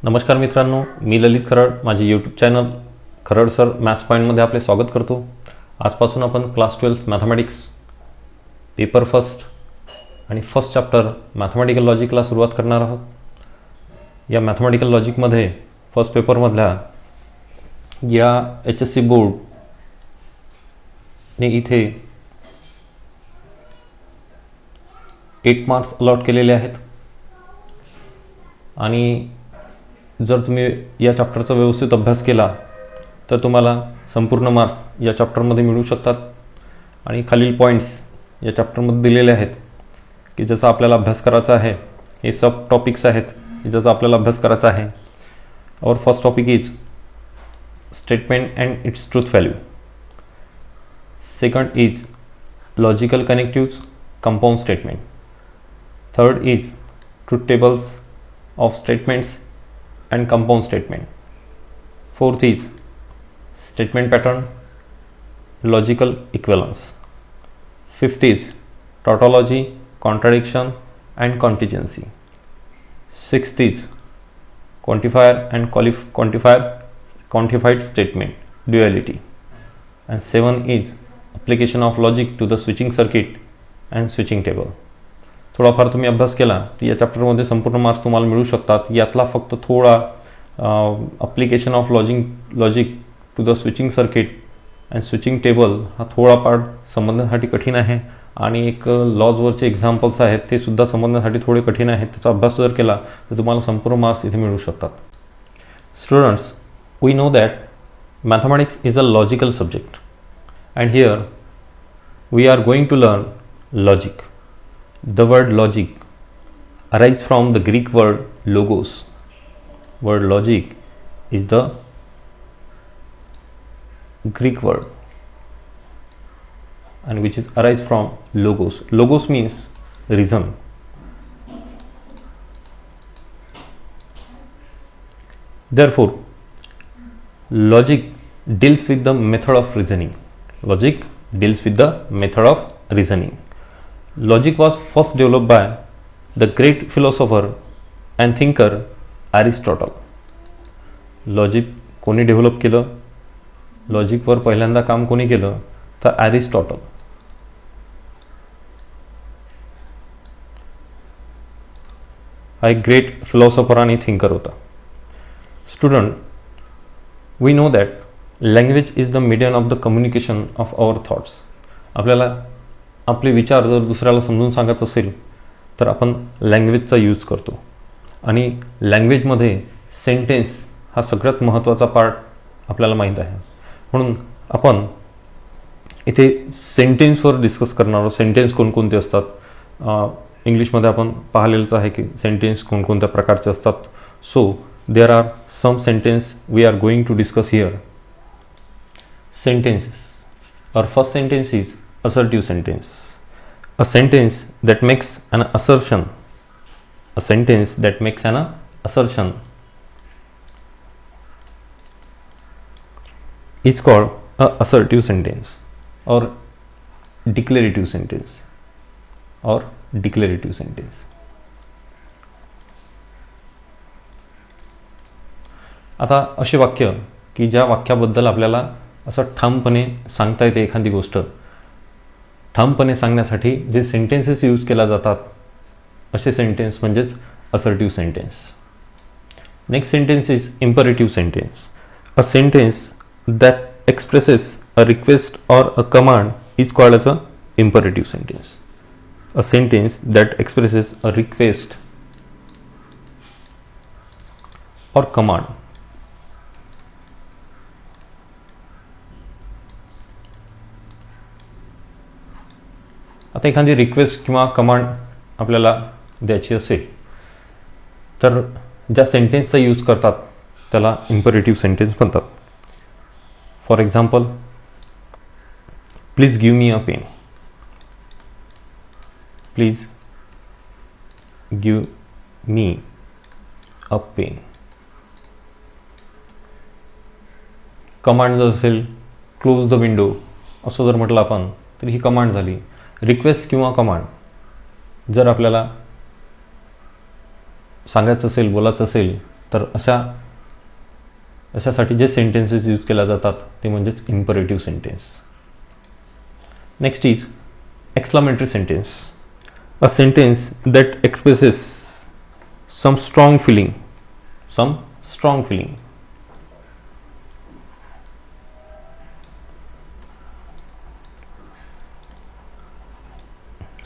नमस्कार मित्रांनो, मी ललित खरड. माझे YouTube channel Kharad sir maths पॉईंटमध्ये आपले स्वागत करतो. आजपासून आपण क्लास 12 मॅथमॅटिक्स पेपर फर्स्ट आणि फर्स्ट चॅप्टर मॅथमॅटिकल लॉजिकला सुरुवात करणार आहोत. या मॅथमॅटिकल लॉजिकमध्ये फर्स्ट पेपरमधल्या या HSC बोर्डने इथे 8 मार्क्स अलॉट केलेले आहेत आणि जर तुम्ही या चॅप्टरचा व्यवस्थित अभ्यास केला तर तुम्हाला संपूर्ण मार्क्स या चॅप्टरमध्ये मिळू शकतात. आणि खालील पॉईंट्स या चॅप्टरमध्ये दिलेले आहेत की ज्याचा आपल्याला अभ्यास करायचा आहे. हे सब टॉपिक्स आहेत ज्याचा आपल्याला अभ्यास करायचा आहे. Our first topic is statement and its truth value. Second is logical connectives compound statement. Third is truth tables of statements and compound statement. Fourth is statement pattern, logical equivalence. Fifth is tautology, contradiction and contingency. Sixth is quantifier and quantified statement, duality. And seven is application of logic to the switching circuit and switching table. थोडाफार तुम्ही अभ्यास केला तर या चॅप्टरमध्ये संपूर्ण marks तुम्हाला मिळू शकतात. यातला फक्त थोडा application of logic to the switching circuit and switching table हा थोडा पार्ट समजण्यासाठी कठीण आहे. आणि एक लॉजवरचे एक्झाम्पल्स आहेत ते सुद्धा समजण्यासाठी थोडे कठीण आहेत. त्याचा अभ्यास जर केला तर तुम्हाला संपूर्ण मार्क्स इथे मिळू शकतात. Students, we know that mathematics is a logical subject and here we are going to learn logic. The word logic arises from the Greek word logos. Word logic is the Greek word and which is arise from logos. Logos means reason. Therefore, logic deals with the method of reasoning. Logic deals with the method of reasoning. Logic was first developed by the great philosopher and thinker Aristotle. Logic कोणी develop केलं? लॉजिकवर पहिल्यांदा काम कोणी केलं तर Aristotle. हा एक great philosopher आणि थिंकर होता. Student, we know that language is the medium of the communication of our thoughts. आपल्याला आपले विचार जर दुसऱ्याला समजून सांगत असेल तर आपण लँग्वेजचा यूज करतो. आणि लँग्वेजमध्ये सेंटेन्स हा सगळ्यात महत्त्वाचा पार्ट आपल्याला माहीत आहे. म्हणून आपण इथे सेंटेन्सवर डिस्कस करणार आहोत. सेंटेन्स कोणकोणते असतात. इंग्लिशमध्ये आपण पाहिलेलंच आहे की सेंटेन्स कोणकोणत्या प्रकारचे असतात. So there are some sentence we are going to discuss here. Sentences. Our first sentence is assertive sentence. A sentence that makes an assertion. A sentence that makes an assertion is called a assertive sentence or declarative sentence or declarative sentence. आता असे वाक्य की ज्या वाक्याबद्दल आपल्याला असं ठामपणे सांगता येते एखादी गोष्ट, ठामपणे सांगण्यासाठी जे सेंटेन्सेस यूज केल्या जातात असे सेंटेन्स म्हणजेच assertive sentence. Next sentence is imperative sentence. A sentence that expresses a request or a command is called as a imperative sentence. A sentence that expresses a request और command. आता एखादी request किंवा command आपल्याला द्यायची असेल तर ज्या सेंटेन्सचा use करतात त्याला इम्परेटिव्ह सेंटेन्स म्हणतात. For example, please give me a pen. Please give me a pen. Command जर असेल क्लोज द विंडो असं जर म्हटलं आपण तर ही कमांड झाली. रिक्वेस्ट किंवा कमांड जर आपल्याला सांगायचं असेल, बोलायचं असेल तर अशासाठी जे सेंटेन्सेस यूज केल्या जातात ते म्हणजेच imperative sentence. Next is exclamatory sentence, a sentence that expresses some strong feeling.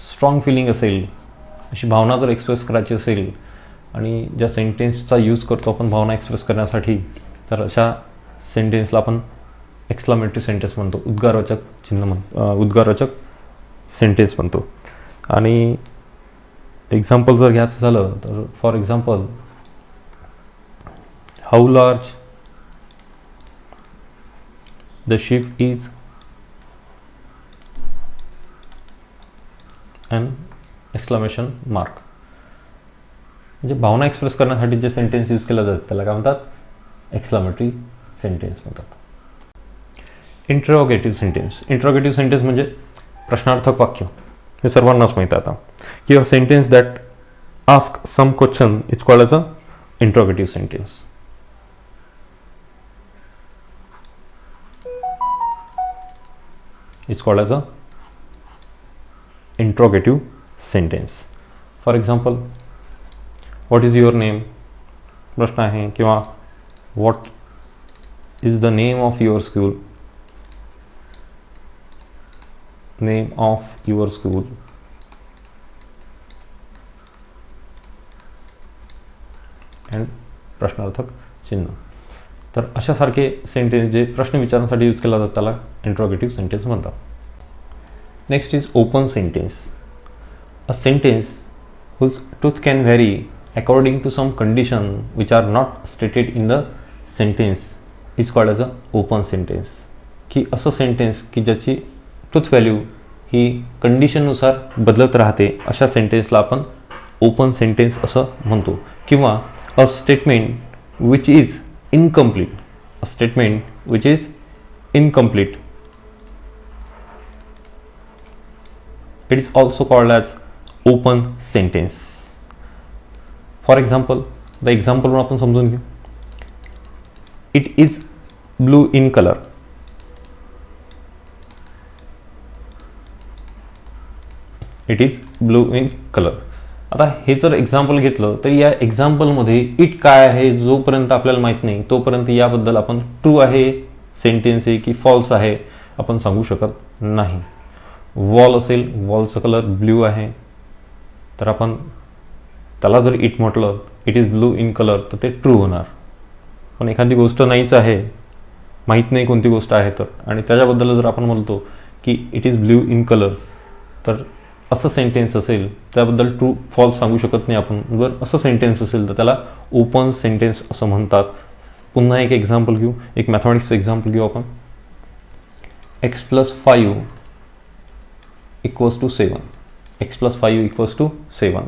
Strong feeling असेल, अशी भावना जर एक्सप्रेस करायची असेल आणि ज्या सेंटेन्सचा यूज करतो आपण भावना एक्सप्रेस करण्यासाठी, तर अशा सेंटेन्सला आपण एक्सक्लामेटरी सेंटेन्स म्हणतो, उद्गारवाचक सेंटेन्स म्हणतो. आणि एक्झाम्पल जर घ्यायचं झालं तर for example, how large the ship is and exclamation mark. म्हणजे भावना एक्सप्रेस करण्यासाठी जे सेंटेन्स यूज केलं जातं त्याला काय म्हणतात, एक्सक्लामेटरी सेंटेन्स म्हणतात. इंट्रोगेटिव्ह सेंटेन्स म्हणजे प्रश्नार्थक वाक्य, हे सर्वांनाच माहीत आहे आता, की a sentence that ask some question is called as a interrogative sentence. Interrogative sentence. For example, what is your name प्रश्न आहे, किंवा what is the name of your school, and प्रश्नार्थक चिन्ह. तर अशासारखे सेंटेन्स जे प्रश्न विचारण्यासाठी यूज केला जातात त्याला इंट्रोगेटिव्ह सेंटेन्स म्हणतात. Next is open sentence, a sentence whose truth can vary according to some condition which are not stated in the sentence is called as a open sentence. की असं sentence की ज्याची truth value ही कंडिशननुसार बदलत राहते, अशा सेंटेन्सला आपण open sentence असं म्हणतो. किंवा a statement which is incomplete, it is also called as open sentence. For example, the example म्हणून आपण समजून घेऊ. It is blue in color. आता हे जर एक्झाम्पल घेतलं तर या एक्झाम्पलमध्ये इट काय आहे जोपर्यंत आपल्याला माहीत नाही तोपर्यंत याबद्दल आपण ट्रू आहे सेंटेन्स आहे की फॉल्स आहे आपण सांगू शकत नाही. वॉल असेल, वॉलचा कलर ब्ल्यू आहे, तर आपण त्याला जर इट म्हटलं, it is blue in colour, तर ते ट्रू होणार. पण एखादी गोष्ट नाहीच आहे, माहीत नाही कोणती गोष्ट आहे तर, आणि त्याच्याबद्दल जर आपण म्हणतो की it is blue in colour, तर असं सेंटेन्स असेल त्याबद्दल ट्रू फॉल्स सांगू शकत नाही आपण. जर असं सेंटेन्स असेल तर त्याला ओपन सेंटेन्स असं म्हणतात. पुन्हा एक एक्झाम्पल घेऊ, एक मॅथमॅटिक्सचं एक्झाम्पल घेऊ आपण. x+5 = 7.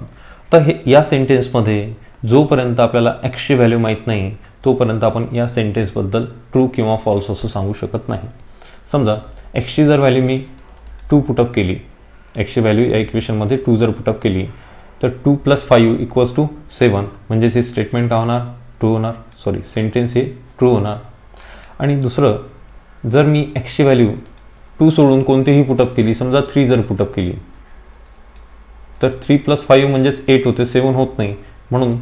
तर हे या सेंटेन्समध्ये जोपर्यंत आपल्याला एक्सची व्हॅल्यू माहीत नाही तोपर्यंत आपण या सेंटेन्सबद्दल ट्रू किंवा फॉल्स असं सांगू शकत नाही. समजा एक्सची जर व्हॅल्यू मी 2 पुटअप केली, एक्सची व्हॅल्यू या इक्वेशनमध्ये 2 जर पुटअप केली, तर 2 + 5 = 7, म्हणजेच हे स्टेटमेंट का होणार, ट्रू होणार, सेंटेन्स हे ट्रू होणार. आणि दुसरं, जर मी एक्सची व्हॅल्यू 2 सोडून कोणतीही पुटअप केली, समजा 3 जर पुटअप केली, तर 3 + 5 म्हणजेच 8 होते, 7 होत नाही, म्हणून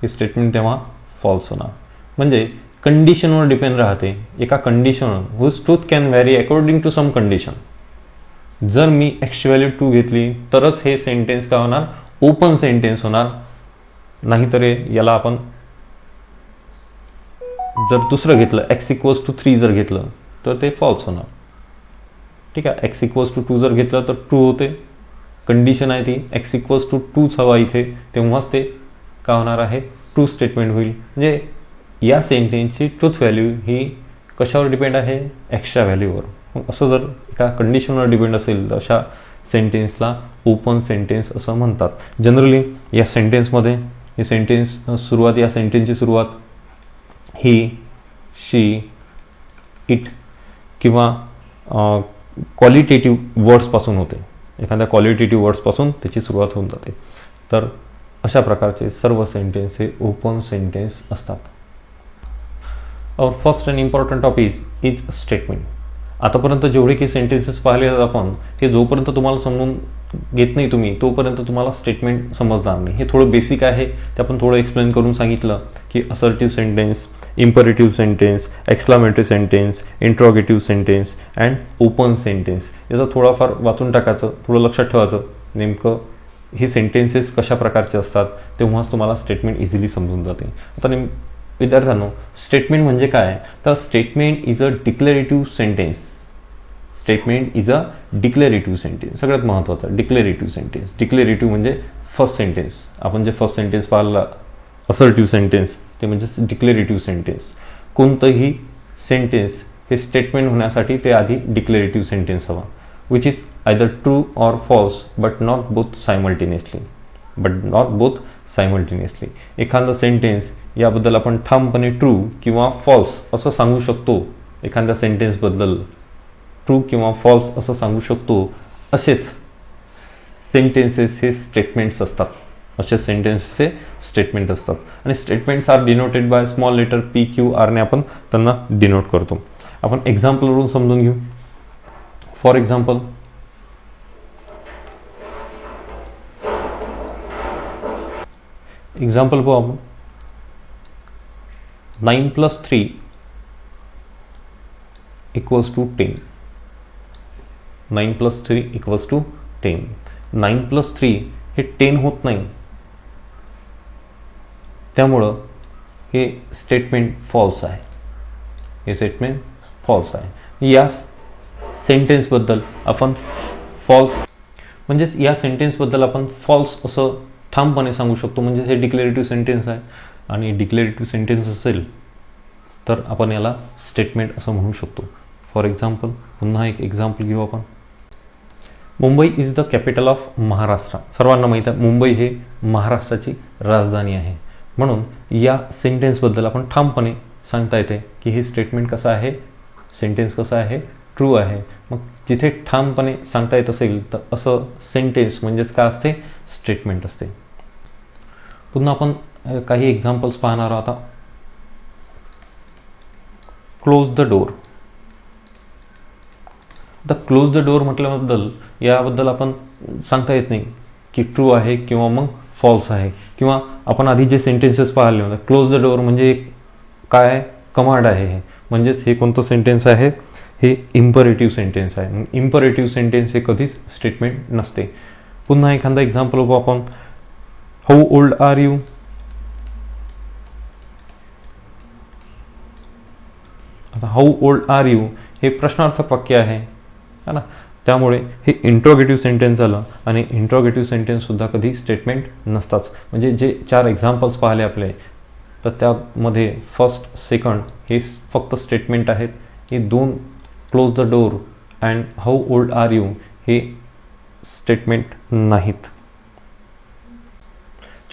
हे स्टेटमेंट तेव्हा फॉल्स होणार. म्हणजे कंडिशनवर डिपेंड राहते, एका कंडिशनवर, whose truth can vary according to some condition. जर मी एक्सची व्हॅल्यू 2 घेतली तरच हे सेंटेन्स काय होणार, ओपन सेंटेन्स होणार. नाहीतर याला आपण जर दुसरं घेतलं, x = 3 जर घेतलं तर ते फॉल्स होणार. ठीक आहे, x = 2 जर घेतलं तर ट्रू होते, कंडिशन आहे ती, x = 2च हवा इथे, तेव्हाच ते काय होणार आहे, ट्रू स्टेटमेंट होईल. म्हणजे या सेंटेन्सची ट्रूथ व्हॅल्यू ही कशावर डिपेंड आहे, एक्सच्या व्हॅल्यूवर. मग असं जर एका कंडिशनवर डिपेंड असेल तर अशा सेंटेन्सला ओपन सेंटेन्स असं म्हणतात. जनरली या सेंटेन्समध्ये हे सेंटेन्स सुरुवात, या सेंटेन्सची सुरुवात ही, शी, इट किंवा क्वालिटेटिव्ह वर्ड्सपासून होते. एखाद्या क्वालिटेटिव्ह वर्ड्सपासून त्याची सुरुवात होऊन जाते. तर अशा प्रकारचे सर्व सेंटेन्स हे ओपन सेंटेन्स असतात. Our first and important topic is statement. आतापर्यंत जेवढे काही सेंटेन्सेस पाहिले आहेत आपण, हे जोपर्यंत तुम्हाला समजून घेत नाही तुम्ही तोपर्यंत तुम्हाला स्टेटमेंट समजणार नाही. हे थोडं बेसिक आहे, ते आपण थोडं एक्सप्लेन करून सांगितलं की assertive sentence, imperative sentence, exclamatory sentence, interrogative sentence and open sentence. याचं थोडाफार वाचून टाकायचं, थोडं लक्षात ठेवायचं नेमकं हे सेंटेन्सेस कशा प्रकारचे असतात, तेव्हाच तुम्हाला स्टेटमेंट इझिली समजून जाते. आता विद्यार्थ्यांनो, स्टेटमेंट म्हणजे काय, तर statement is a declarative sentence. Statement is a declarative sentence. सगळ्यात महत्त्वाचं डिक्लेरेटिव्ह सेंटेन्स. डिक्लेरेटिव्ह म्हणजे फर्स्ट सेंटेन्स. आपण जे फर्स्ट सेंटेन्स पाहिला असर्टिव्ह सेंटेन्स, ते म्हणजे डिक्लेरेटिव्ह सेंटेन्स. कोणतंही सेंटेन्स हे स्टेटमेंट होण्यासाठी ते आधी डिक्लेरेटिव्ह सेंटेन्स हवा, which is either true or false but not both simultaneously. एखादं सेंटेन्स याबद्दल आपण ठामपणे ट्रू किंवा फॉल्स असं सांगू शकतो. एखाद्या सेंटेन्सबद्दल ट्रू किंवा फॉल्स असं सांगू शकतो. असेच सेंटेन्सेस हे स्टेटमेंट्स असतात. आणि statements are denoted by small letter PQR ने आपण त्यांना डिनोट करतो. आपण एक्झाम्पलवरून समजून घेऊ. फॉर एक्झाम्पल, पाहू आपण. 9 + 3 = 10. 9 + 3 = 10. 9 + 3 हे 10 होत नाही, त्यामुळं हे स्टेटमेंट फॉल्स आहे. या सेंटेन्सबद्दल आपण फॉल्स असं ठामपणे सांगू शकतो. म्हणजे हे डिक्लेरेटिव्ह सेंटेन्स आहे, आणि डिक्लेरेटिव्ह सेंटेन्स असेल तर आपण याला स्टेटमेंट असं म्हणू शकतो. फॉर एक्झाम्पल, पुन्हा एक एक्झाम्पल घेऊ आपण. Mumbai is the capital of Maharashtra. सर्वांना माहीत आहे मुंबई हे महाराष्ट्राची राजधानी आहे. म्हणून या सेंटेन्सबद्दल आपण ठामपणे सांगता येते की हे स्टेटमेंट कसं आहे, सेंटेन्स कसं आहे, ट्रू आहे. मग जिथे ठामपणे सांगता येत असेल तर असं सेंटेन्स म्हणजेच काय असते, स्टेटमेंट असते. पुन्हा आपण काही एक्झाम्पल्स पाहणार आहोत. आता क्लोज द डोर. आता क्लोज द डोर म्हटल्याबद्दल याबद्दल आपण सांगता येत नाही की ट्रू आहे किंवा मग फॉल्स आहे. किंवा आपण आधी जे सेंटेन्सेस पाहिले होते, क्लोज द डोर म्हणजे काय आहे, कमांड आहे. हे म्हणजेच हे कोणतं सेंटेन्स आहे, हे इम्परेटिव्ह सेंटेन्स आहे. इम्परेटिव्ह सेंटेन्स हे कधीच स्टेटमेंट नसते. पुन्हा एखादा एक्झाम्पल बघू आपण. How old are you. आता हाऊ ओल्ड आर यू हे प्रश्नार्थक वाक्य आहे ना, त्यामुळे हे इंट्रोगेटिव्ह सेंटेन्स झालं. आणि इंट्रोगेटिव्ह सेंटेन्ससुद्धा कधी स्टेटमेंट नसताच. म्हणजे जे 4 एक्झाम्पल्स पाहिले आपले, तर त्यामध्ये फर्स्ट, सेकंड हे फक्त स्टेटमेंट आहेत. हे 2 close the door and how old are you हे स्टेटमेंट नाहीत.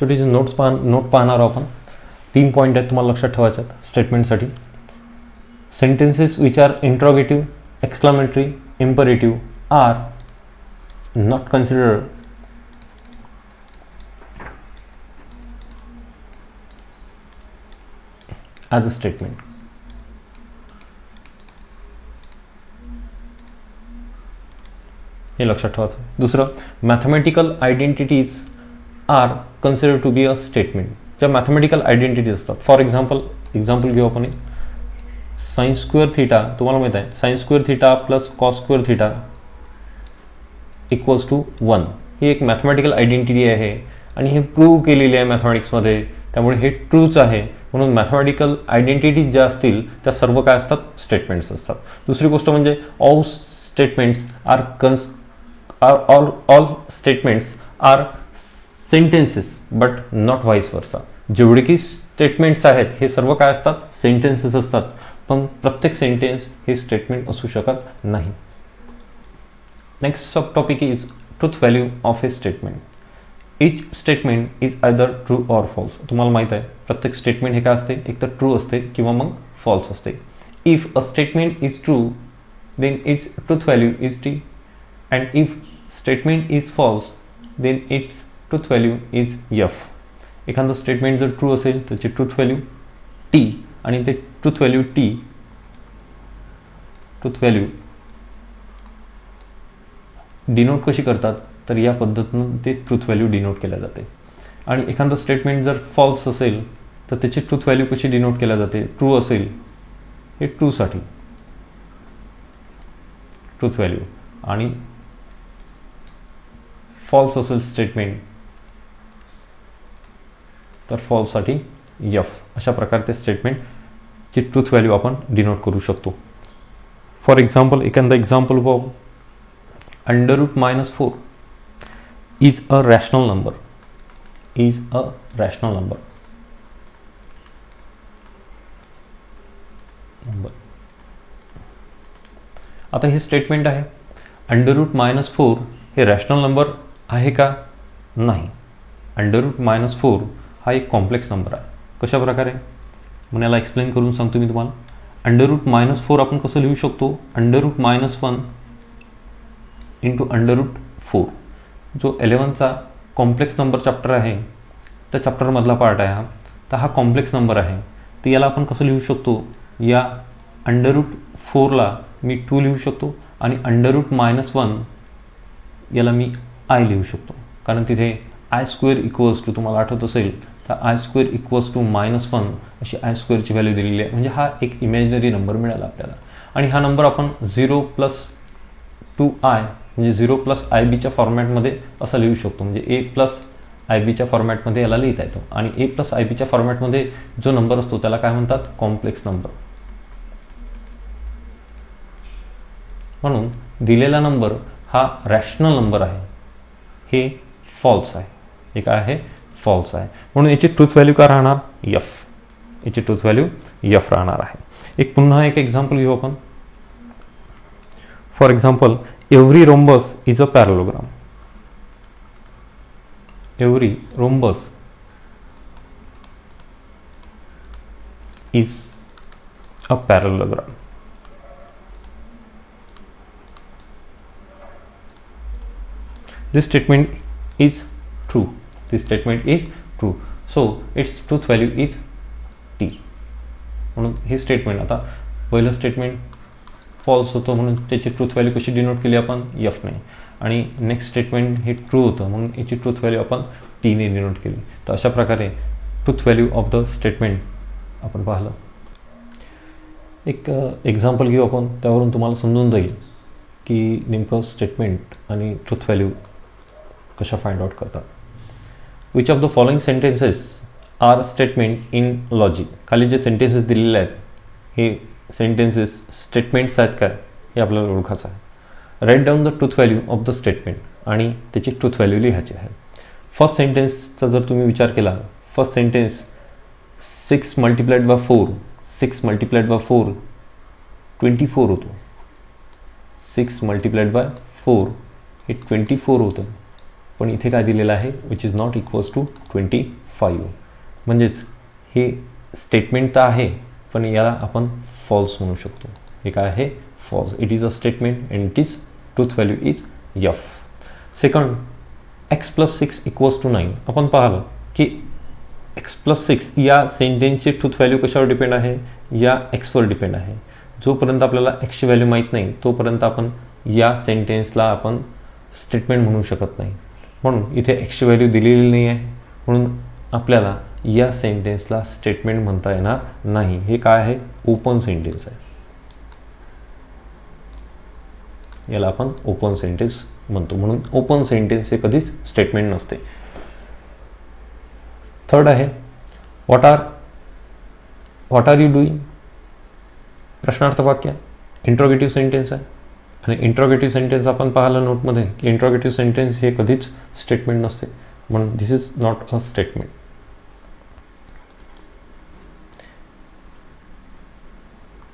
छोटीशी नोट पाहणार आहोत आपण. 3 पॉईंट आहेत तुम्हाला लक्षात ठेवायचे आहेत स्टेटमेंटसाठी. Sentences which are interrogative, exclamatory, imperative are not considered as a statement. हे लक्षात ठेवायचं. दुसरं, mathematical identities are considered to be a statement. ज्या मॅथमॅटिकल आयडेंटिटीज असतात, फॉर एक्झाम्पल घेऊ आपण. साइन स्क्वेअर थीटा, तुम्हाला माहित आहे sine square theta plus cos square theta = 1. ही एक मॅथमॅटिकल आयडेंटिटी आहे आणि हे प्रूव्ह केलेली आहे मॅथमॅटिक्समध्ये. त्यामुळे हे ट्रूच आहे. म्हणून मॅथमॅटिकल आयडेंटिटीज ज्या असतील त्या सर्व काय असतात, स्टेटमेंट्स असतात. दुसरी गोष्ट म्हणजे all statements are sentences but not vice versa. जेवढे की स्टेटमेंट्स आहेत हे सर्व काय असतात, सेंटेन्सेस असतात. पण प्रत्येक सेंटेन्स हे स्टेटमेंट असू शकत नाही. Next sub topic is truth value of a statement. Each statement is either true or false. तुम्हाला माहीत आहे प्रत्येक स्टेटमेंट हे काय असते, एक तर ट्रू असते किंवा मग फॉल्स असते. If a statement is true then its truth value is T, and if statement is false then its truth value is F. एखादं स्टेटमेंट जर ट्रू असेल त्याची ट्रूथ व्हॅल्यू टी, आणि ते ट्रूथ व्हॅल्यू डिनोट कशी करतात, तर या पद्धतीनं ते ट्रूथ व्हॅल्यू डिनोट केल्या जाते. आणि एखादं स्टेटमेंट जर फॉल्स असेल तर त्याची ट्रूथ व्हॅल्यू कशी डिनोट केल्या जाते, ट्रू असेल हे ट्रूसाठी ट्रूथ व्हॅल्यू, आणि फॉल्स असेल स्टेटमेंट तर फॉल्ससाठी एफ. अशा प्रकारे ते स्टेटमेंटची ट्रूथ व्हॅल्यू आपण डिनोट करू शकतो. फॉर एक्झाम्पल, एखादा एक्झाम्पल पाहू. √-4 is a rational number. आता हे स्टेटमेंट आहे. √-4 हे रॅशनल नंबर आहे का? नाही. √-4 हा एक कॉम्प्लेक्स नंबर आहे. कशा प्रकारे? म्हणून याला एक्सप्लेन करून सांगतो मी तुम्हाला. √-4 आपण कसं लिहू शकतो? √-1 इंटू √4. जो 11चा कॉम्प्लेक्स नंबर चॅप्टर आहे त्या चॅप्टरमधला पार्ट आहे हा. तर हा कॉम्प्लेक्स नंबर आहे. तर याला आपण कसं लिहू शकतो? या √4ला मी 2 लिहू शकतो आणि √-1 याला मी आय लिहू शकतो. कारण तिथे I² तुम्हाला आठवत असेल तर I² -1 अशी I² व्हॅल्यू दिलेली आहे. म्हणजे हा एक इमॅजिनरी नंबर मिळाला आपल्याला. आणि हा नंबर आपण 0+2i म्हणजे 0+ib फॉर्मॅटमध्ये असं लिहू शकतो. म्हणजे a+ib फॉर्मॅटमध्ये याला लिहिता येतो. आणि a+ib फॉर्मॅटमध्ये जो नंबर असतो त्याला काय म्हणतात? Complex number. म्हणून दिलेला नंबर हा रॅशनल नंबर आहे, हे फॉल्स आहे. हे काय आहे? फॉल्स आहे. म्हणून याची ट्रूथ व्हॅल्यू काय राहणार? एफ. याची ट्रूथ व्हॅल्यू एफ राहणार आहे. पुन्हा एक एक्झाम्पल घेऊ आपण. For example, every rhombus is a parallelogram. Every rhombus is a parallelogram. This statement is true. So its truth value is t. म्हणून हे स्टेटमेंट, आता पहिलं स्टेटमेंट फॉल्स होतं म्हणून त्याची ट्रूथ व्हॅल्यू कशी डिनोट केली आपण? एफ ने. आणि नेक्स्ट स्टेटमेंट हे ट्रू होतं म्हणून याची ट्रूथ व्हॅल्यू आपण टी ने डिनोट केली. तर अशा प्रकारे truth value of the statement आपण पाहिलं. एक एक्झाम्पल घेऊ आपण, त्यावरून तुम्हाला समजून जाईल की नेमकं स्टेटमेंट आणि ट्रूथ व्हॅल्यू कशा फाइंड आउट करतात. Which of the following sentences are statement in logic. खाली जे सेंटेन्सेस दिलेले आहेत हे सेंटेन्सेस स्टेटमेंट्स आहेत काय हे आपल्याला ओळखायचं आहे. Write down the truth value of the statement आणि त्याची ट्रूथ व्हॅल्यू लिहायची आहे. फर्स्ट सेंटेन्सचा जर तुम्ही विचार केला, फर्स्ट सेंटेन्स 6 × 4 24 होतो. 6 × 4 हे 24 होतं. पण इथे काय दिलेलं आहे? Which is not equals to 25. म्हणजेच हे स्टेटमेंट तर आहे पण याला आपण फॉल्स म्हणू शकतो. हे काय आहे? False. It is a statement and it is truth value is F. Second, x+6 = 9. आपण पाहिलं की x+6 या सेंटेन्सची ट्रूथ व्हॅल्यू कशावर डिपेंड आहे? या एक्सवर डिपेंड आहे. जोपर्यंत आपल्याला एक्सची व्हॅल्यू माहीत नाही तोपर्यंत आपण या सेंटेन्सला आपण स्टेटमेंट म्हणू शकत नाही. म्हणून इथे एक्सची व्हॅल्यू दिलेली नाही आहे म्हणून आपल्याला या सेंटेन्सला स्टेटमेंट म्हणता येणार नाही. हे काय आहे? ओपन सेंटेन्स आहे. याला आपण ओपन सेंटेन्स म्हणतो. म्हणून ओपन सेंटेन्स हे कधीच स्टेटमेंट नसते. थर्ड आहे व्हॉट आर यू डुईंग. प्रश्नार्थ वाक्य, इंट्रोगेटिव्ह सेंटेन्स आहे. आणि इंट्रोगेटिव्ह सेंटेन्स आपण पाहिलं नोटमध्ये की इंट्रोगेटिव्ह सेंटेन्स हे कधीच स्टेटमेंट नसते. म्हणून this is not a statement.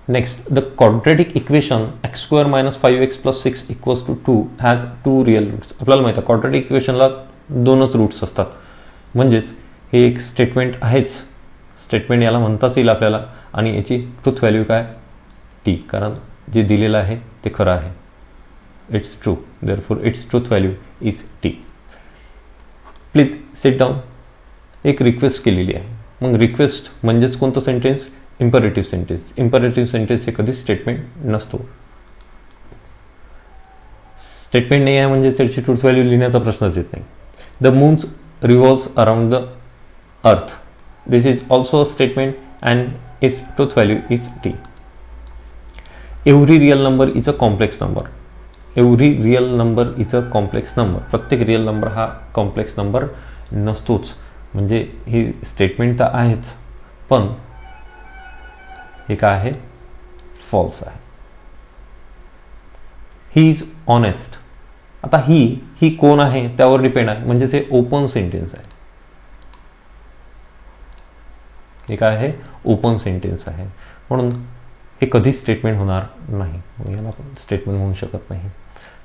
Next, the quadratic equation x² - 5x + 6 = 2 has 2 real roots. आपल्याला माहिती आहे क्वाड्रॅटिक इक्वेशनला 2च रूट्स असतात. म्हणजेच हे एक स्टेटमेंट आहेच. स्टेटमेंट याला म्हणताच येईल आपल्याला. आणि याची ट्रूथ व्हॅल्यू काय? टी. कारण जे दिलेलं आहे ते खरं आहे. It's true. Therefore it's truth value is T. Please sit down एक रिक्वेस्ट केलेली आहे. मग रिक्वेस्ट म्हणजेच कोणतं sentence? Imperative sentence. Imperative sentence हे कधीच स्टेटमेंट नसतो. स्टेटमेंट नाही आहे म्हणजे त्याची ट्रूथ व्हॅल्यू लिहिण्याचा प्रश्नच येत नाही. The moons revolves around the earth. This is also a statement and its truth value is T. Every real number is a complex number. Every real number is a complex number. प्रत्येक real number हा complex number नसतोच. म्हणजे ही statement तर आहेच, पण हे काय आहे? फॉल्स आहे. He is honest. आता ही कोण आहे त्यावर डिपेंड आहे, म्हणजेच हे ओपन सेंटेन्स आहे. हे काय आहे? ओपन सेंटेन्स आहे. म्हणून हे कधीच स्टेटमेंट होणार नाही. याला आपण स्टेटमेंट म्हणू शकत नाही.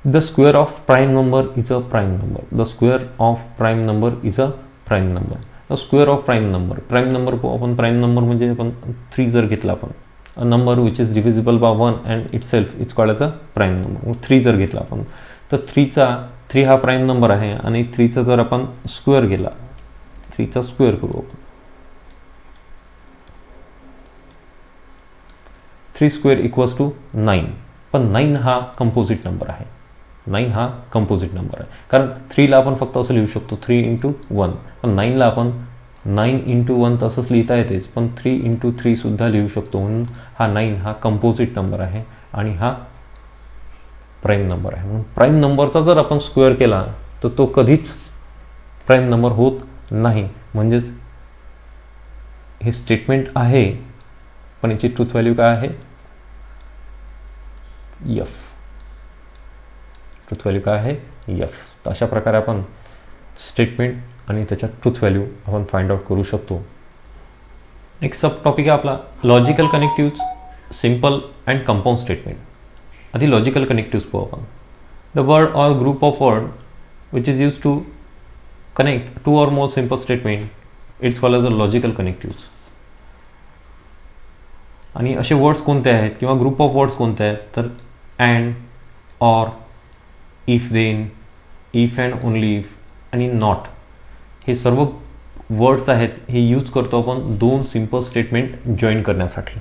The square of prime number is a prime number. The square of prime number is a prime number. The square of prime number. Prime number आपण प्राईम नंबर म्हणजे आपण 3 जर घेतला, आपण a number which is divisible by 1 and it self is called as a prime number. मग 3 जर घेतला आपण, तर 3 हा प्राईम नंबर आहे आणि 3चा जर आपण स्क्वेअर केला, 3चा स्क्वेअर करू आपण, 3 स्क्वेअर इक्वल्स टू 9. पण 9 हा कंपोजिट नंबर आहे. 9 हा कंपोजिट नंबर आहे, कारण 3ला आपण फक्त असं लिहू शकतो 3 इंटू 1, पण 9ला आपण 9 इंटू 1 तसंच लिहिता येतेच, पण 3 इंटू 3 सुद्धा लिहू शकतो. म्हणून हा 9 हा कंपोजिट नंबर आहे आणि हा प्राईम नंबर आहे. म्हणून प्राईम नंबरचा जर आपण स्क्वेअर केला तर तो कधीच प्राईम नंबर होत नाही. म्हणजेच हे स्टेटमेंट आहे, पण याची ट्रूथ व्हॅल्यू काय आहे? एफ. ट्रूथ व्हॅल्यू काय आहे? एफ. तर अशा प्रकारे आपण स्टेटमेंट आणि त्याच्या ट्रूथ व्हॅल्यू आपण फाइंड आउट करू शकतो. नेक्स्ट सब टॉपिक आहे आपला logical connectives, simple and compound statement. आधी लॉजिकल कनेक्टिव्ज पाहू आपण. The word or group of word which is use to connect 2 or more simple statement, it's called as a logical connectives. आणि असे words कोणते आहेत किंवा ग्रुप ऑफ वर्ड्स कोणते आहेत? तर and, or, if then, if and only if आणि not, हे सर्व वर्ड्स आहेत. हे यूज करतो आपण 2 सिम्पल स्टेटमेंट जॉईन करण्यासाठी.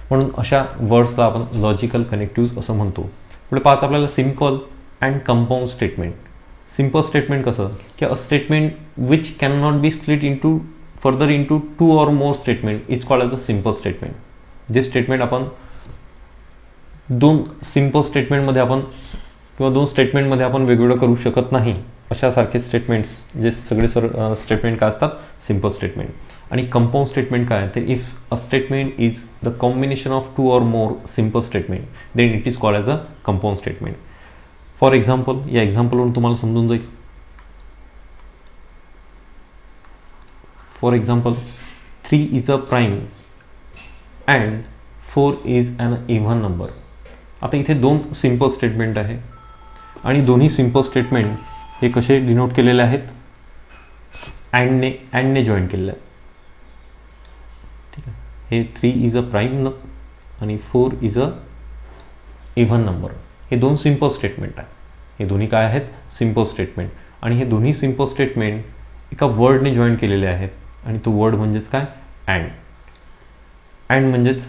म्हणून अशा वर्ड्सला आपण लॉजिकल कनेक्टिव्ज असं म्हणतो. पुढे 5 आपल्याला simple and compound statement. Simple statement कसं की a statement which can not be split into further into 2 or more statement is called as a simple statement. जे स्टेटमेंट आपण 2 सिम्पल स्टेटमेंटमध्ये आपण किंवा 2 स्टेटमेंटमध्ये आपण वेगवेगळं करू शकत नाही, अशासारखे स्टेटमेंट्स, जे सगळे स्टेटमेंट काय असतात? Simple statement. आणि कंपाऊंड स्टेटमेंट काय? तर if a statement is the combination of 2 or more simple statement then it is called as a compound statement. For example, या एक्झाम्पलवरून तुम्हाला समजून जाईल. For example, 3 is a prime and 4 is an even number. आता इथे 2 simple statement आहे आणि दोन्ही सिम्पल स्टेटमेंट हे कसे डिनोट केलेले आहेत? अँडने जॉईन केलेलं आहे. ठीक आहे. हे 3 इज अ प्राईम आणि 4 इज अ इव्हन नंबर. हे 2 सिम्पल स्टेटमेंट आहे. हे दोन्ही काय आहेत? Simple statement. आणि हे दोन्ही सिम्पल स्टेटमेंट एका वर्डने जॉईन केलेले आहेत आणि तो वर्ड म्हणजेच काय? अँड. अँड म्हणजेच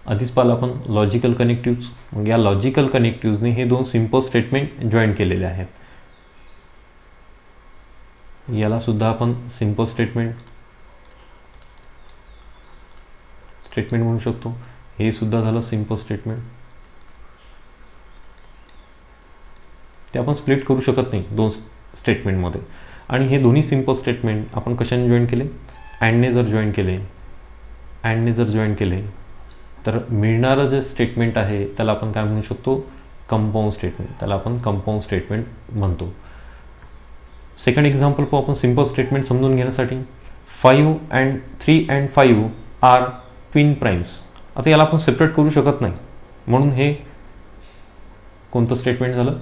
आधीच पाहिलं आपण लॉजिकल कनेक्टिव्ज. मग या लॉजिकल कनेक्टिव्जने हे 2 सिम्पल स्टेटमेंट जॉईन केलेले आहेत. याला सुद्धा आपण सिम्पल स्टेटमेंट म्हणू शकतो. हे सुद्धा झालं सिम्पल स्टेटमेंट. ते आपण स्प्लिट करू शकत नाही 2 स्टेटमेंटमध्ये. आणि हे दोन्ही सिम्पल स्टेटमेंट आपण कशाने जॉईन केले? अँडने जर जॉईन केले तर मिळणारं जे स्टेटमेंट आहे त्याला आपण काय म्हणू शकतो? Compound statement. त्याला आपण कंपाऊंड स्टेटमेंट म्हणतो. सेकंड एक्झाम्पल पाहू आपण सिम्पल स्टेटमेंट समजून घेण्यासाठी. 3 and 5 आर ट्विन प्राईम्स. आता याला आपण सेपरेट करू शकत नाही, म्हणून हे कोणतं स्टेटमेंट झालं?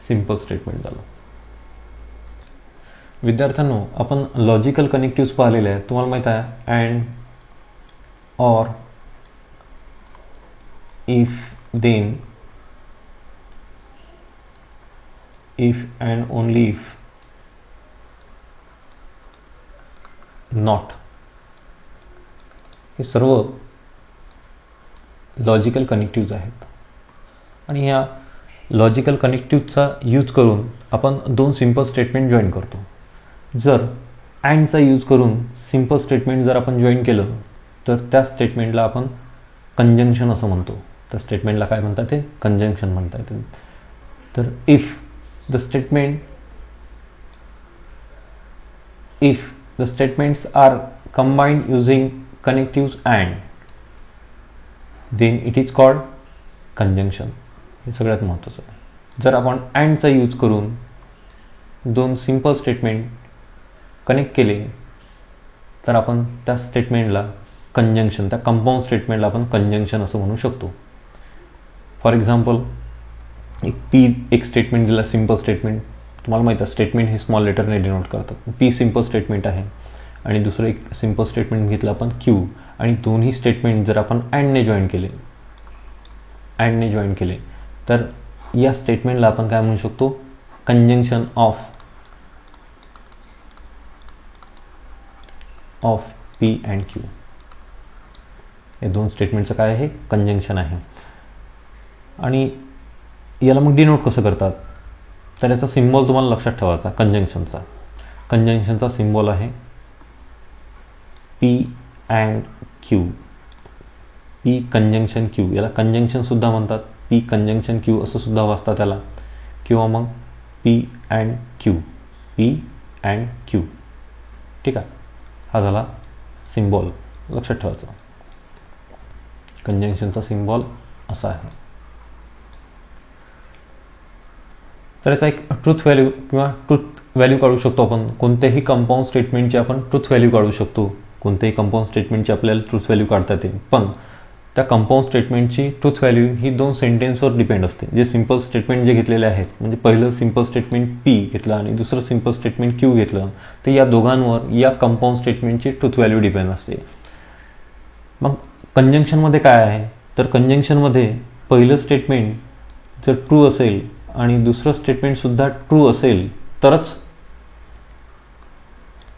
सिम्पल स्टेटमेंट झालं. विद्यार्थ्यांनो, आपण लॉजिकल कनेक्टिव्ज पाहिलेले आहेत. तुम्हाला माहीत आहे and, or, if then, if and only if not, हे सर्व लॉजिकल कनेक्टिव्ज आहेत. आणि ह्या लॉजिकल कनेक्टिव्हचा यूज करून आपण दोन सिंपल स्टेटमेंट जॉईन करतो. जर अँडचा यूज करून सिंपल स्टेटमेंट जर आपण जॉईन केलं तर त्या स्टेटमेंटला आपण कंजंक्शन असं म्हणतो. त्या स्टेटमेंटला काय म्हणतात, ते कंजंक्शन म्हणता येते. तर if the statements are combined using connectives and, then it is called conjunction. हे सगळ्यात महत्त्वाचं आहे. जर आपण अँडचा यूज करून दोन सिंपल स्टेटमेंट कनेक्ट केले तर आपण त्या स्टेटमेंटला कंजंक्शन, त्या कंपाऊंड स्टेटमेंटला आपण कंजंक्शन असं म्हणू शकतो. फॉर एक्झाम्पल, एक स्टेटमेंट दिला, सिंपल स्टेटमेंट. तुम्हाला माहीत आहे स्टेटमेंट हे स्मॉल लेटरने डिनोट करतात. पी सिंपल स्टेटमेंट आहे आणि दुसरं एक सिंपल स्टेटमेंट घेतलं आपण क्यू, आणि दोन्ही स्टेटमेंट जर आपण अँडने जॉईन केले तर या स्टेटमेंटला आपण काय म्हणू शकतो, conjunction of P and Q. हे दोन स्टेटमेंटचं काय आहे, कंजंक्शन आहे. आणि याला मग डिनोट कसं करतात, तर याचा सिम्बॉल तुम्हाला लक्षात ठेवायचा. कंजंक्शनचा सिम्बॉल आहे P and Q. P conjunction Q, याला कंजंक्शनसुद्धा म्हणतात. पी कंजंक्शन क्यू असं सुद्धा वाचतात त्याला, किंवा मग पी अँड क्यू. ठीक आहे, हा झाला सिम्बॉल, लक्षात ठेवायचा. कंजंक्शनचा सिम्बॉल असा आहे. तर याचा एक ट्रूथ व्हॅल्यू किंवा ट्रूथ व्हॅल्यू काढू शकतो आपण. कोणत्याही कंपाऊंड स्टेटमेंटची आपण ट्रूथ व्हॅल्यू काढू शकतो. कोणत्याही कंपाऊंड स्टेटमेंटची आपल्याला ट्रूथ व्हॅल्यू काढता येते. पण त्या कंपाऊंड स्टेटमेंटची ट्रूथ व्हॅल्यू ही दोन सेंटेन्सवर डिपेंड असते. जे सिंपल स्टेटमेंट जे घेतलेले आहेत, म्हणजे पहिलं सिंपल स्टेटमेंट पी घेतलं आणि दुसरं सिंपल स्टेटमेंट क्यू घेतलं, तर या दोघांवर या कंपाऊंड स्टेटमेंटची ट्रूथ व्हॅल्यू डिपेंड असते. मग कंजंक्शनमध्ये काय आहे, तर कंजंक्शनमध्ये पहिलं स्टेटमेंट जर ट्रू असेल आणि दुसरं स्टेटमेंटसुद्धा ट्रू असेल तरच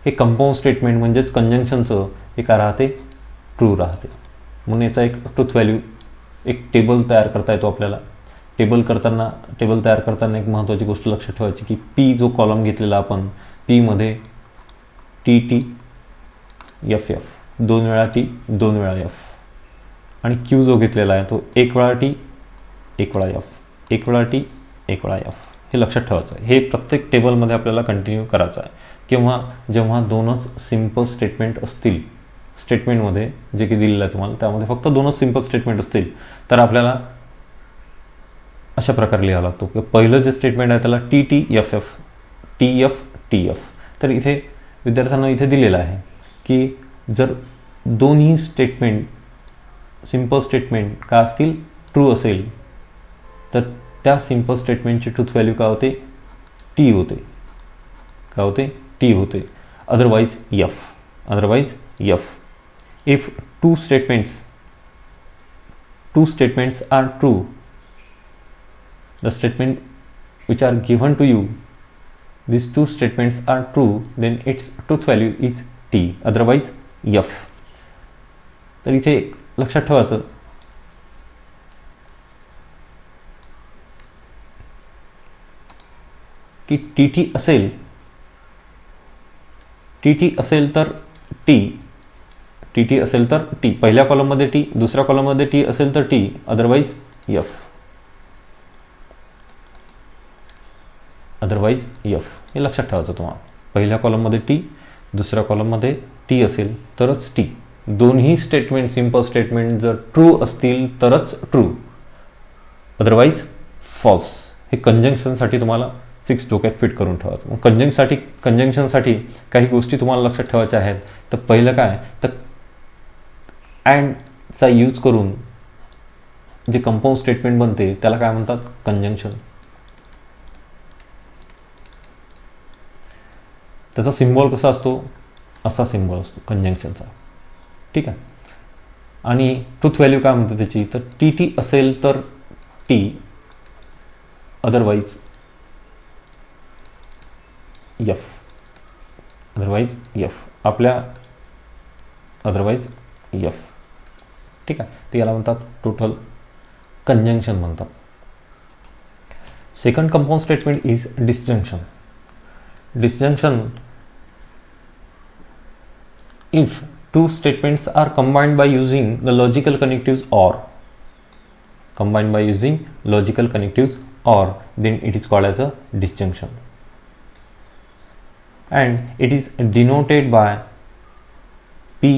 हे कंपाऊंड स्टेटमेंट म्हणजेच कंजंक्शनचं हे काय राहते, ट्रू राहते. म्हणून याचा एक ट्रूथ व्हॅल्यू, एक टेबल तयार करता येतो आपल्याला. टेबल तयार करताना एक महत्त्वाची गोष्ट लक्षात ठेवायची की पी जो कॉलम घेतलेला आपण, पीमध्ये टी एफ 2 वेळा टी 2 वेळा एफ, आणि क्यू जो घेतलेला आहे तो 1 वेळा टी 1 वेळा एफ, 1 वेळा टी 1 वेळा एफ. हे लक्षात ठेवायचं आहे. हे प्रत्येक टेबलमध्ये आपल्याला कंटिन्यू करायचं आहे. किंवा जेव्हा दोनच सिंपल स्टेटमेंट असतील स्टेटमेंटमध्ये, जे की दिलेलं आहे तुम्हाला, त्यामध्ये फक्त दोनच सिंपल स्टेटमेंट असतील तर आपल्याला अशा प्रकारे लिहावं लागतो की पहिलं जे स्टेटमेंट आहे त्याला टी एफ एफ. तर इथे विद्यार्थ्यांना इथे दिलेलं आहे की जर दोन्ही स्टेटमेंट सिंपल स्टेटमेंट का असतील, ट्रू असेल, तर त्या सिंपल स्टेटमेंटची ट्रूथ व्हॅल्यू काय होते, टी होते. Otherwise F. If two statements are true, the statement which are given to you, these two statements are true, then its truth value is t, otherwise f. तर इथे लक्षात ठेवायचं की T असेल तर टी असेल तर टी, पहिल्या कॉलममध्ये टी, दुसऱ्या कॉलममध्ये टी असेल तर टी, अदरवाइज एफ. हे लक्षात ठेवायचं तुम्हाला. पहिल्या कॉलममध्ये टी, दुसऱ्या कॉलममध्ये टी असेल तरच टी. दोन्ही स्टेटमेंट सिंपल स्टेटमेंट जर ट्रू असतील तरच ट्रू, अदरवाइज फॉल्स. हे कंजंक्शनसाठी तुम्हाला फिक्स डोक्यात फिट करून ठेवायचं. मग कंजंक्शनसाठी काही गोष्टी तुम्हाला लक्षात ठेवायच्या आहेत. तर पहिलं काय, तर अँडचा यूज करून जे कंपाऊंड स्टेटमेंट बनते त्याला काय म्हणतात, कंजंक्शन. त्याचा सिम्बॉल कसा असतो, असा सिम्बॉल असतो कंजंक्शनचा. ठीक आहे. आणि ट्रूथ व्हॅल्यू काय म्हणते त्याची, तर टी असेल तर टी, अदरवाइज एफ. आपल्या अदरवाईज एफ. ठीक आहे, ते याला म्हणतात टोटल कंजंक्शन म्हणतात. Second compound statement is disjunction. Disjunction if two statements are combined by using the logical connectives or, combined by using logical connectives or, then it is called as a disjunction, and it is denoted by P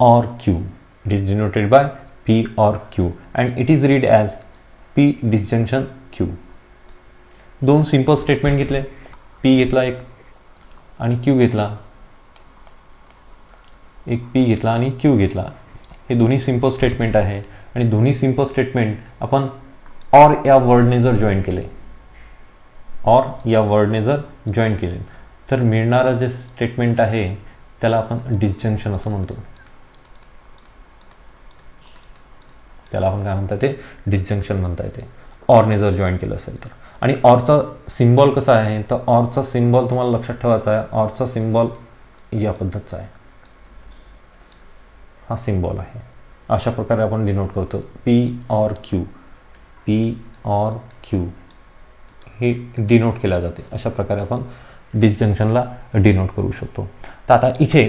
or Q. It is denoted by P or Q and it is read as P disjunction Q. दोन simple statement घेतले, P घेतला एक आणि Q घेतला, एक P घेतला आणि Q घेतला. हे दोन्ही सिंपल स्टेटमेंट आहे आणि दोन्ही सिंपल स्टेटमेंट आपण ऑर या वर्डने जर जॉईन केले, ऑर या वर्डने जर जॉईन केले तर मिळणारं जे स्टेटमेंट आहे त्याला आपण डिसजंक्शन असं म्हणतो. त्याला आपण काय म्हणतात, ते डिसजंक्शन म्हणता येते ऑरने जर जॉईन केलं असेल तर. आणि ऑरचा सिम्बॉल कसा आहे, तर ऑरचा सिम्बॉल तुम्हाला लक्षात ठेवायचा आहे. ऑरचा सिम्बॉल या पद्धतीचा आहे, हा सिम्बॉल आहे. अशा प्रकारे आपण डिनोट करतो P और Q. P और Q हे डिनोट केल्या जाते. अशा प्रकारे आपण डिसजंक्शनला डिनोट करू शकतो. तर आता इथे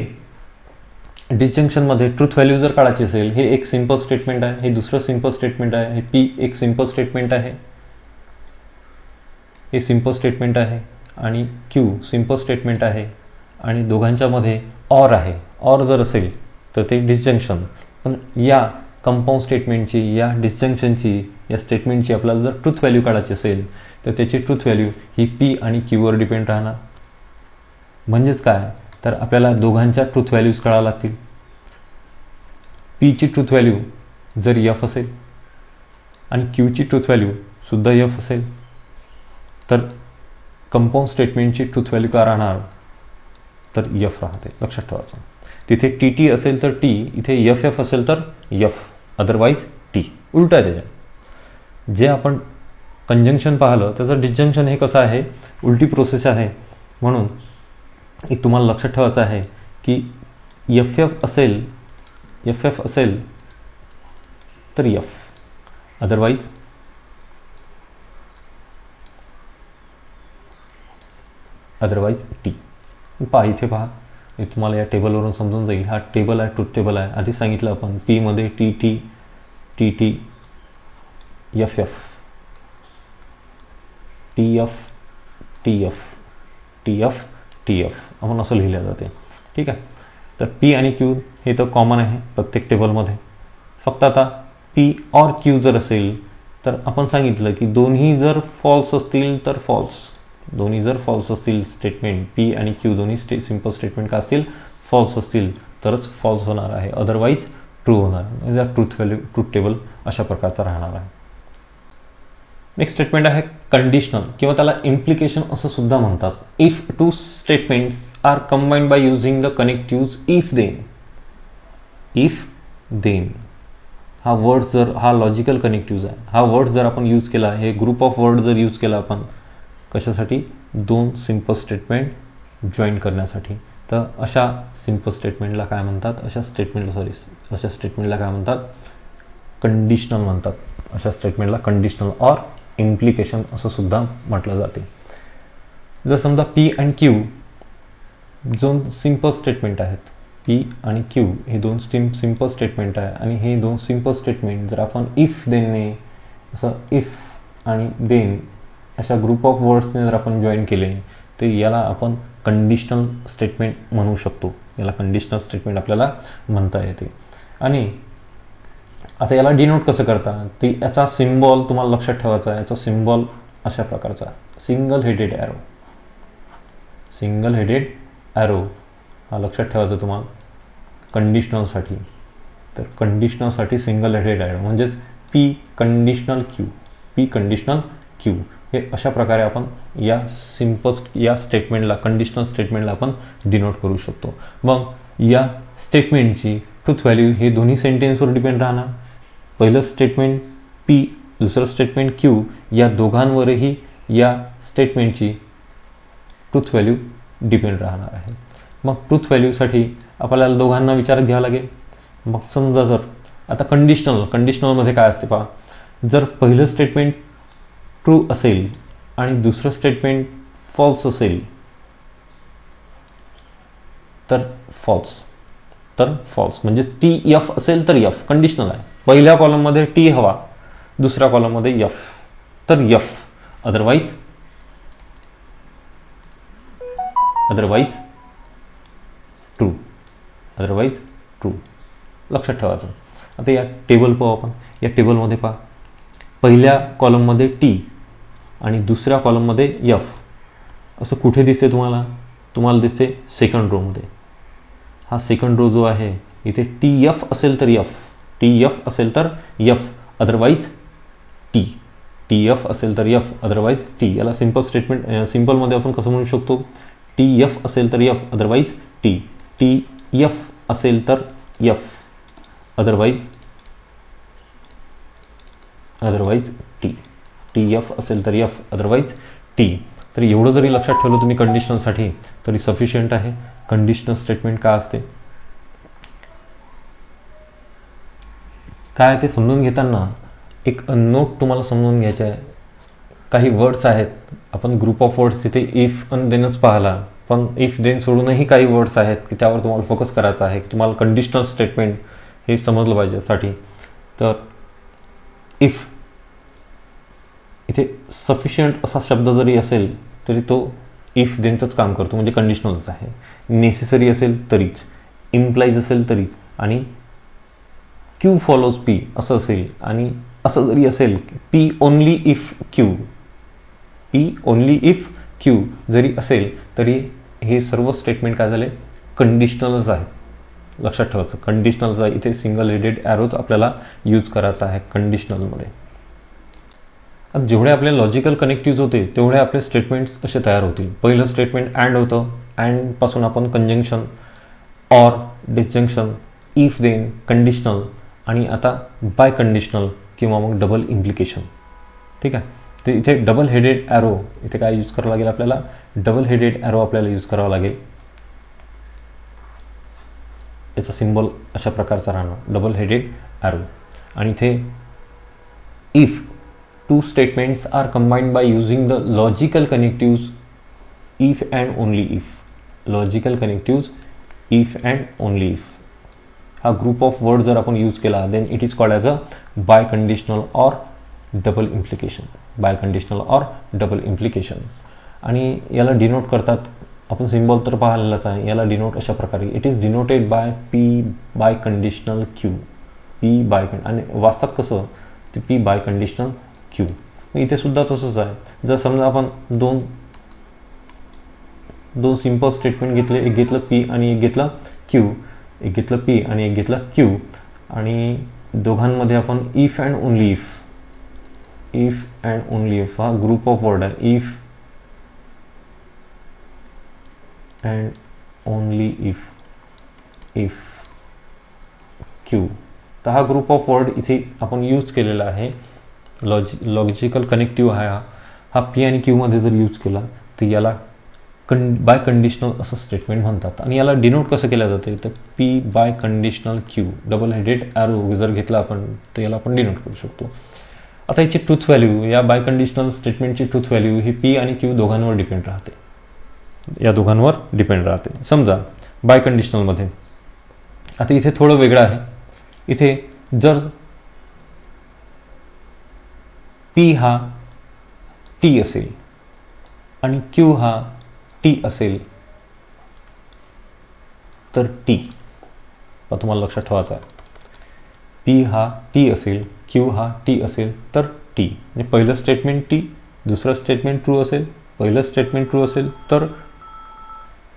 डिसजंक्शनमध्ये ट्रूथ व्हॅल्यू जर काढायची असेल, हे एक सिंपल स्टेटमेंट आहे, हे दुसरं सिंपल स्टेटमेंट आहे, हे P एक सिंपल स्टेटमेंट आहे, हे सिंपल स्टेटमेंट आहे आणि Q सिंपल स्टेटमेंट आहे आणि दोघांच्यामध्ये ऑर आहे. ऑर जर असेल तर ते डिसजंक्शन. पण या कंपाऊंड स्टेटमेंटची, या डिसजंक्शनची, या स्टेटमेंटची आपल्याला जर ट्रूथ व्हॅल्यू काढायची असेल तर त्याची ट्रूथ व्हॅल्यू ही P आणि Q वर डिपेंड राहणार. म्हणजेच काय, तर आपल्याला दोघांच्या ट्रूथ व्हॅल्यूज काढाव्या लागतील. Pची ट्रूथ व्हॅल्यू जर F असेल आणि Qची ट्रूथ व्हॅल्यू सुद्धा F असेल तर कंपाऊंड स्टेटमेंटची ट्रूथ व्हॅल्यू काय राहणार, तर F राहते. लक्षात ठेवायचं. तिथे TT असेल तर T, इथे FF असेल तर F, अदरवाईज T. उलट आहे त्याच्या. जे आपण कंजंक्शन पाहिलं त्याचं डिसजंक्शन हे कसं आहे, उलटी प्रोसेस आहे. म्हणून एक तुम्हाला लक्षात ठेवायचं आहे की FF असेल तर F, अदरवाईज T. पहा इथे पहा, हे तुम्हाला या टेबलवरून समजून जाईल. हा टेबल आहे, ट्रूथ टेबल आहे. आधी सांगितलं आपण P मध्ये TT, TT, FF, TF, TF, TF, TF आपण असं लिहिलं जाते. ठीक आहे. तर P आणि Q हे तर कॉमन आहे प्रत्येक टेबलमध्ये. फक्त आता P और Q जर असेल तर आपण सांगितलं की दोन्ही जर फॉल्स असतील तर फॉल्स. दोन्ही जर फॉल्स असतील स्टेटमेंट, P आणि Q दोन्ही सिंपल स्टेटमेंट का असतील, फॉल्स असतील तरच फॉल्स होणार आहे, अदरवाईज ट्रू होणार. म्हणजे ट्रूथ टेबल अशा प्रकारचा राहणार आहे. नेक्स्ट स्टेटमेंट आहे कंडिशनल किंवा त्याला इम्प्लिकेशन असं सुद्धा म्हणतात. If two statements are combined by using the connectives if then. If then हा वर्ड जर, हा लॉजिकल कनेक्टिव्ज आहे, हा वर्ड जर आपण यूज केला, हे ग्रुप ऑफ वर्ड जर यूज केला आपण कशासाठी, दोन सिंपल स्टेटमेंट जॉईन करण्यासाठी, तर अशा सिंपल स्टेटमेंटला काय म्हणतात, अशा स्टेटमेंटला काय म्हणतात, कंडिशनल म्हणतात. अशा स्टेटमेंटला कंडिशनल ऑर इम्प्लिकेशन असं सुद्धा म्हटलं जाते. जर समजा P आणि Q दोन सिंपल स्टेटमेंट आहेत, P आणि Q हे दोन सिंपल स्टेटमेंट आहे आणि हे दोन सिंपल स्टेटमेंट जर आपण इफ देनने, असं इफ आणि देन अशा ग्रुप ऑफ वर्ड्सने जर आपण जॉईन केले तर याला आपण कंडिशनल स्टेटमेंट म्हणू शकतो. याला कंडिशनल स्टेटमेंट आपल्याला म्हणता येते. आणि आता याला डिनोट कसं करतात, ते याचा सिम्बॉल तुम्हाला लक्षात ठेवायचा आहे. याचा सिम्बॉल अशा प्रकारचा, single headed arrow. Single headed arrow हा लक्षात ठेवायचा तुम्हाला कंडिशनलसाठी. तर कंडिशनलसाठी सिंगल हेडेड ॲरो म्हणजेच P conditional Q, P conditional Q. हे अशा प्रकारे आपण या या स्टेटमेंटला, कंडिशनल स्टेटमेंटला आपण डिनोट करू शकतो. मग या स्टेटमेंटची ट्रूथ व्हॅल्यू हे दोन्ही सेंटेन्सवर डिपेंड राहणार. पहिलं स्टेटमेंट P, दुसरं स्टेटमेंट Q, या दोघांवरही या स्टेटमेंटची ट्रूथ व्हॅल्यू डिपेंड राहणार आहे. मग ट्रूथ व्हॅल्यूसाठी आपल्याला दोघांना विचारात घ्यावं लागेल. मग समजा जर आता कंडिशनलमध्ये काय असते पहा, जर पहिलं स्टेटमेंट ट्रू असेल आणि दुसरं स्टेटमेंट फॉल्स असेल तर फॉल्स म्हणजे टी एफ असेल तर एफ कंडिशनल आहे. पहिल्या कॉलममध्ये टी हवा, दुसऱ्या कॉलममध्ये एफ तर एफ, अदरवाईज ट्रू लक्षात ठेवायचं. आता या टेबल पाहू आपण. या टेबलमध्ये पहा, पहिल्या कॉलममध्ये टी आणि दुसऱ्या कॉलममध्ये एफ असं कुठे दिसते तुम्हाला दिसते सेकंड रोमध्ये. हा सेकंड रो जो आहे इथे टी एफ असेल तर एफ अदरवाईज टी एफ असेल तर एफ अदरवाईज टी. याला सिंपलमध्ये आपण कसं म्हणू शकतो, टी एफ असेल तर एफ अदरवाईज टी एफ असेल तर एफ अदरवाईज टी एफ असेल तर एफ अदरवाईज टी. तर एवढं जरी लक्षात ठेवलं तुम्ही कंडिशनलसाठी तरी सफिशियंट आहे. कंडिशनल स्टेटमेंट काय असते काय ते समजून घेताना एक नोट तुम्हाला समजून घ्यायचं आहे. काही वर्ड्स आहेत, आपण ग्रुप ऑफ वर्ड्स तिथे इफ आणि देनच पाहिला, पण इफ देन सोडूनही काही वर्ड्स आहेत की त्यावर तुम्हाला फोकस करायचा आहे की तुम्हाला कंडिशनल स्टेटमेंट हे समजलं पाहिजे यासाठी. तर इफ इथे सफिशियंट असा शब्द जरी असेल तरी तो इफ देनचंच काम करतो, म्हणजे कंडिशनलच आहे. नेसेसरी असेल तरीच, इम्प्लाइज असेल तरीच, आणि क्यू फॉलोज पी असं असेल, आणि असं जरी असेल पी ओनली इफ क्यू जरी असेल तरी हे सर्व स्टेटमेंट काय झाले कंडिशनलच आहेत. लक्षात ठेवायचं कंडिशनलचा इथे सिंगल हेडेड ॲरोच आपल्याला यूज करायचा आहे कंडिशनलमध्ये. आता जेवढे आपले लॉजिकल कनेक्टिव्ह होते तेवढे आपले स्टेटमेंट्स असे तयार होतील. पहिलं स्टेटमेंट अँड होतं, अँडपासून आपण conjunction, or, disjunction, if then, conditional, आणि आता बाय कंडिशनल किंवा मग डबल इम्प्लिकेशन. ठीक आहे. ते इथे डबल हेडेड ॲरो इथे काय यूज करावं लागेल आपल्याला, डबल हेडेड ॲरो आपल्याला यूज करावा लागेल. याचा सिम्बॉल अशा प्रकारचा राहणार डबल हेडेड ॲरो. आणि इथे if two statements are combined by using the logical connectives if and only if. Logical connectives if and only if. हा ग्रुप ऑफ वर्ड जर आपण यूज केला then it is called as a biconditional or double implication. आणि याला denote करतात, आपण symbol तर पाहिलेलाच आहे. याला डिनोट अशा प्रकारे it is denoted by P biconditional Q, P bi, आणि वाचतात कसं ते पी बाय कंडिशनल क्यू. इथे सुद्धा तसंच आहे. जर समजा आपण दोन सिम्पल स्टेटमेंट घेतले, एक घेतलं पी आणि एक घेतलं क्यू, एक घेतलं पी आणि एक घेतलं क्यू, आणि दोघांमध्ये आपण इफ अँड ओनली इफ हा ग्रुप ऑफ वर्ड आहे. If and only if Q, तर हा ग्रुप ऑफ वर्ड इथे आपण यूज केलेला आहे. लॉजिकल कनेक्टिव्ह हा पी आणि क्यूमध्ये जर यूज केला तर याला बाय कंडिशनल असं स्टेटमेंट म्हणतात. आणि याला डिनोट कसं केलं जाते तर P biconditional Q, double headed arrow जर घेतला आपण तर याला आपण डिनोट करू शकतो. आता याची ट्रूथ व्हॅल्यू, या बाय कंडिशनल स्टेटमेंटची ट्रूथ व्हॅल्यू ही पी आणि क्यू दोघांवर डिपेंड राहते. या दोघांवर डिपेंड राहते. समजा बाय कंडिशनलमध्ये आता इथे थोडं वेगळं आहे. इथे जर पी हा टी असेल आणि क्यू हा टी असेल तर टी, तुम्हाला लक्षात ठेवायचा आहे. पी हा टी असेल, क्यू हा टी असेल तर टी, म्हणजे पहिलं स्टेटमेंट टी, दुसरं स्टेटमेंट ट्रू असेल, पहिलं स्टेटमेंट ट्रू असेल तर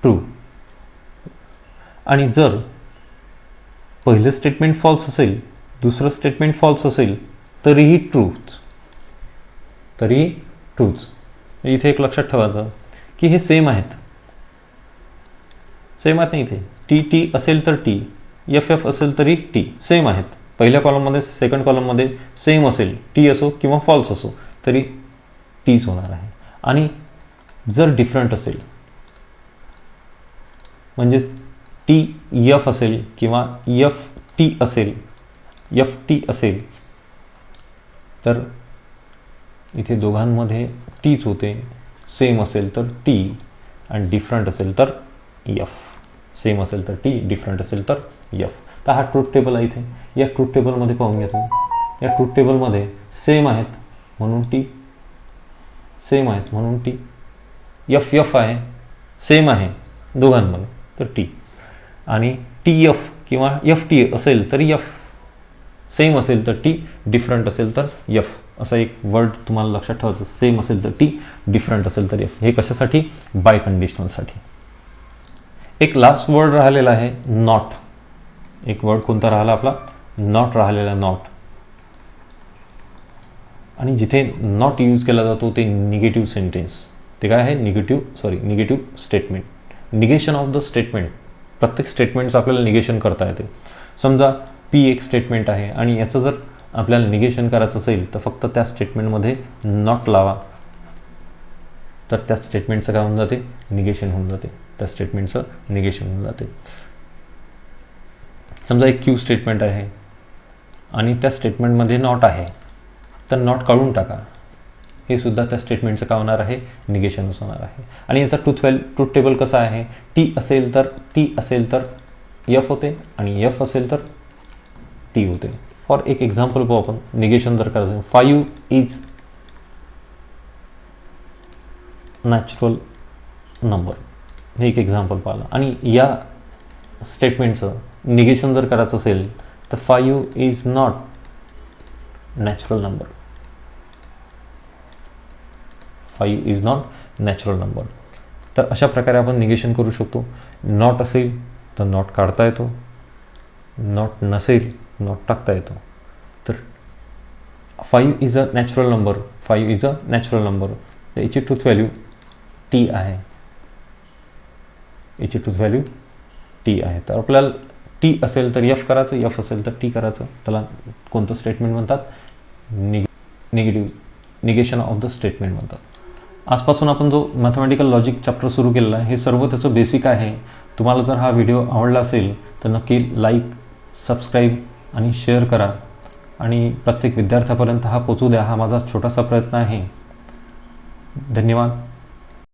ट्रू, आणि जर पहिलं स्टेटमेंट फॉल्स असेल, दुसरं स्टेटमेंट फॉल्स असेल तरीही ट्रूच. इथे एक लक्षात ठेवायचं की हे सेम आहेत नाही. इथे टी असेल तर टी, एफ असेल तरी टी सेम आहेत. पहिल्या कॉलममध्ये सेकंड कॉलममध्ये सेम असेल, टी असो किंवा फॉल्स असो तरी टीच होणार आहे. आणि जर डिफरंट असेल म्हणजे टी एफ असेल किंवा एफ टी असेल, एफ टी असेल तर इथे दोघांमध्ये टीच होते. सेम असेल तर टी आणि डिफरंट असेल तर एफ. सेम असेल तर टी, डिफरंट असेल तर एफ. तर हा ट्रूथ टेबल आहे इथे. या ट्रूथ टेबलमध्ये पाहून घ्या तुम्ही, या ट्रूथ टेबलमध्ये सेम आहेत म्हणून टी, सेम आहेत म्हणून टी. एफ एफ आहे, सेम आहे दोघांमध्ये तर टी. आणि टी एफ किंवा एफ टी असेल तर एफ. सेम असेल तर टी, डिफरंट असेल तर एफ. असा एक वर्ड तुम्हाला लक्षात ठेवायचं. सेम असेल तर टी, डिफरंट असेल तर एफ. हे कशासाठी? बाय कंडिशनलसाठी. एक लास्ट वर्ड राहिलेला आहे नॉट. एक वर्ड कोणता राहिला आपला? नॉट राहिलेला, नॉट. आणि जिथे नॉट यूज केला जातो ते निगेटिव्ह सेंटेन्स. ते काय आहे? Negative statement. Negation of the statement. प्रत्येक स्टेटमेंटचं आपल्याला निगेशन करता येते. समजा पी एक स्टेटमेंट आहे आणि याचं जर आपल्याला निगेशन करायचं असेल तर फक्त त्या स्टेटमेंटमध्ये नॉट लावा, तर त्या स्टेटमेंटचं काय होऊन जाते? निगेशन होऊन जाते. त्या स्टेटमेंटचं निगेशन होऊन जाते. समजा एक क्यू स्टेटमेंट आहे आणि त्या स्टेटमेंटमध्ये नॉट आहे, तर नॉट काढून टाका. हे सुद्धा त्या स्टेटमेंटचं काय होणार आहे? निगेशनच होणार आहे. आणि याचा ट्रूथ टेबल कसा आहे? टी असेल तर एफ होते आणि एफ असेल तर टी होते. फॉर एक एक्झाम्पल पाहू आपण. निगेशन जर करायचं, 5 इज नॅचरल नंबर. हे एक एक्झाम्पल पाहिलं. आणि या स्टेटमेंटचं निगेशन जर करायचं असेल तर 5 is not natural number. 5 is not natural number. तर अशा प्रकारे आपण निगेशन करू शकतो. नॉट असेल तर नॉट काढता येतो, नॉट नसेल नॉट टाकता येतो. तर 5 is a natural number, 5 is a natural number. तर याची ट्रूथ व्हॅल्यू टी आहे, याची ट्रूथ व्हॅल्यू टी आहे. तर आपल्याला टी असेल तर एफ करायचं, एफ असेल तर टी करायचं. त्याला कोणतं स्टेटमेंट म्हणतात? निगेशन ऑफ द स्टेटमेंट म्हणतात. आजपासून आपण जो मॅथमॅटिकल लॉजिक चॅप्टर सुरू केलेला आहे हे सर्व त्याचं बेसिक आहे. तुम्हाला जर हा व्हिडिओ आवडला असेल तर नक्की लाईक, सबस्क्राईब आणि शेअर करा आणि प्रत्येक विद्यार्थ्यापर्यंत हा पोचू द्या. हा माझा छोटासा प्रयत्न आहे. धन्यवाद.